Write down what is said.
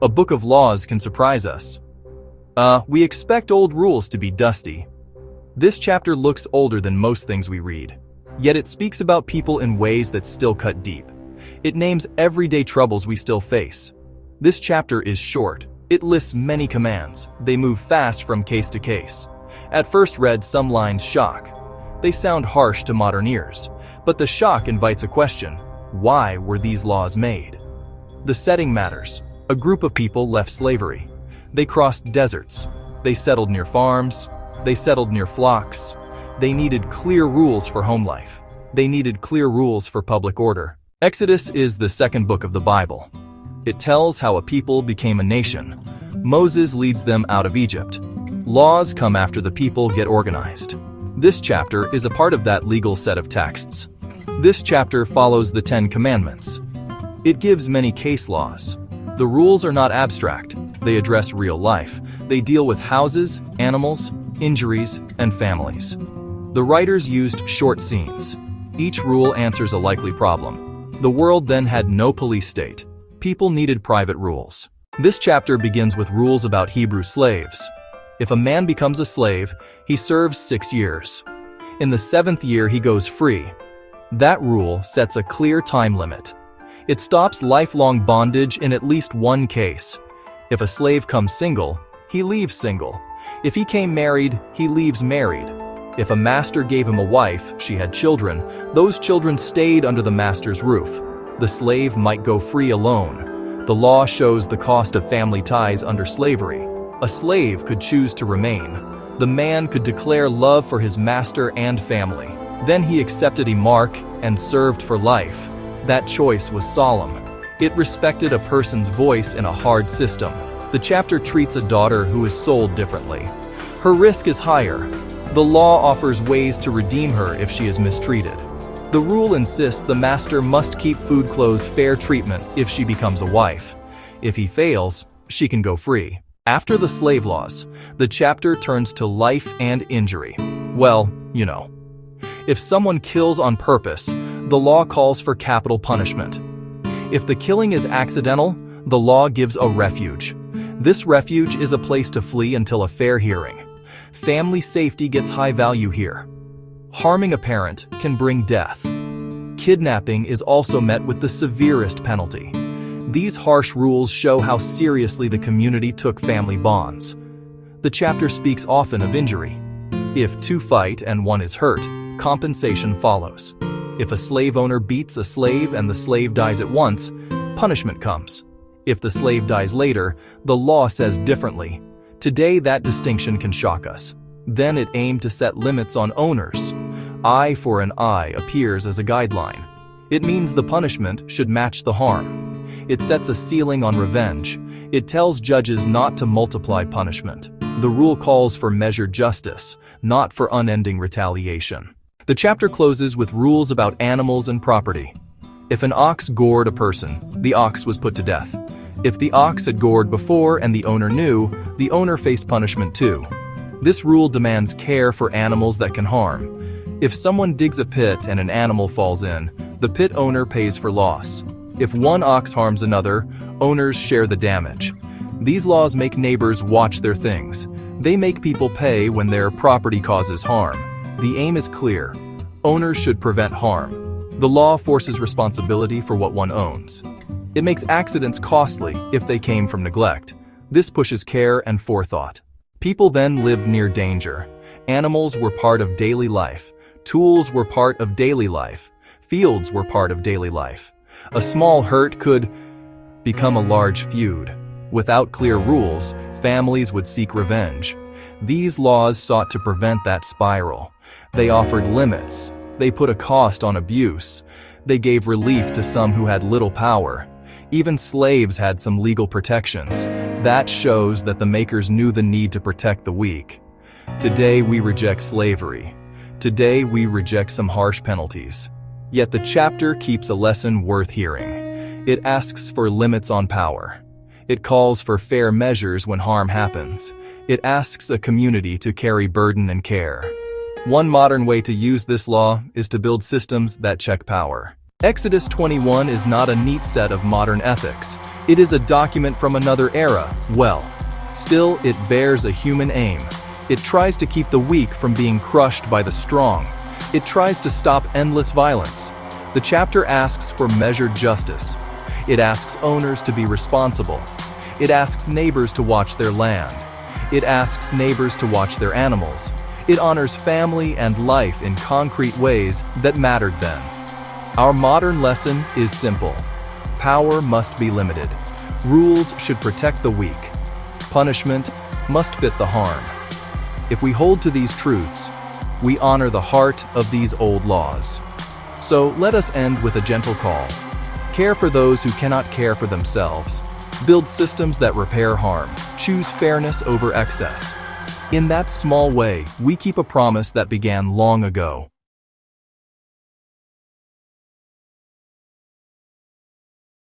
A book of laws can surprise us. We expect old rules to be dusty. This chapter looks older than most things we read, yet it speaks about people in ways that still cut deep. It names everyday troubles we still face. This chapter is short. It lists many commands. They move fast from case to case. At first read, some lines shock. They sound harsh to modern ears, but the shock invites a question. Why were these laws made? The setting matters. A group of people left slavery. They crossed deserts. They settled near farms. They settled near flocks. They needed clear rules for home life. They needed clear rules for public order. Exodus is the second book of the Bible. It tells how a people became a nation. Moses leads them out of Egypt. Laws come after the people get organized. This chapter is a part of that legal set of texts. This chapter follows the 10 Commandments. It gives many case laws. The rules are not abstract. They address real life. They deal with houses, animals, injuries, and families. The writers used short scenes. Each rule answers a likely problem. The world then had no police state. People needed private rules. This chapter begins with rules about Hebrew slaves. If a man becomes a slave, he serves 6 years. In the 7th year, he goes free. That rule sets a clear time limit. It stops lifelong bondage in at least one case. If a slave comes single, he leaves single. If he came married, he leaves married. If a master gave him a wife, she had children, those children stayed under the master's roof. The slave might go free alone. The law shows the cost of family ties under slavery. A slave could choose to remain. The man could declare love for his master and family. Then he accepted a mark and served for life. That choice was solemn. It respected a person's voice in a hard system. The chapter treats a daughter who is sold differently. Her risk is higher. The law offers ways to redeem her if she is mistreated. The rule insists the master must keep food, clothes, fair treatment if she becomes a wife. If he fails, she can go free. After the slave laws, the chapter turns to life and injury. Well, you know. If someone kills on purpose, the law calls for capital punishment. If the killing is accidental, the law gives a refuge. This refuge is a place to flee until a fair hearing. Family safety gets high value here. Harming a parent can bring death. Kidnapping is also met with the severest penalty. These harsh rules show how seriously the community took family bonds. The chapter speaks often of injury. If two fight and one is hurt, compensation follows. If a slave owner beats a slave and the slave dies at once, punishment comes. If the slave dies later, the law says differently. Today, that distinction can shock us. Then it aimed to set limits on owners. Eye for an eye appears as a guideline. It means the punishment should match the harm. It sets a ceiling on revenge. It tells judges not to multiply punishment. The rule calls for measured justice, not for unending retaliation. The chapter closes with rules about animals and property. If an ox gored a person, the ox was put to death. If the ox had gored before and the owner knew, the owner faced punishment too. This rule demands care for animals that can harm. If someone digs a pit and an animal falls in, the pit owner pays for loss. If one ox harms another, owners share the damage. These laws make neighbors watch their things. They make people pay when their property causes harm. The aim is clear. Owners should prevent harm. The law forces responsibility for what one owns. It makes accidents costly if they came from neglect. This pushes care and forethought. People then lived near danger. Animals were part of daily life. Tools were part of daily life. Fields were part of daily life. A small hurt could become a large feud. Without clear rules, families would seek revenge. These laws sought to prevent that spiral. They offered limits. They put a cost on abuse. They gave relief to some who had little power. Even slaves had some legal protections. That shows that the makers knew the need to protect the weak. Today we reject slavery. Today we reject some harsh penalties. Yet the chapter keeps a lesson worth hearing. It asks for limits on power. It calls for fair measures when harm happens. It asks a community to carry burden and care. One modern way to use this law is to build systems that check power. Exodus 21 is not a neat set of modern ethics. It is a document from another era, still it bears a human aim. It tries to keep the weak from being crushed by the strong. It tries to stop endless violence. The chapter asks for measured justice. It asks owners to be responsible. It asks neighbors to watch their land. It asks neighbors to watch their animals. It honors family and life in concrete ways that mattered then. Our modern lesson is simple. Power must be limited. Rules should protect the weak. Punishment must fit the harm. If we hold to these truths, we honor the heart of these old laws. So let us end with a gentle call. Care for those who cannot care for themselves. Build systems that repair harm. Choose fairness over excess. In that small way, we keep a promise that began long ago.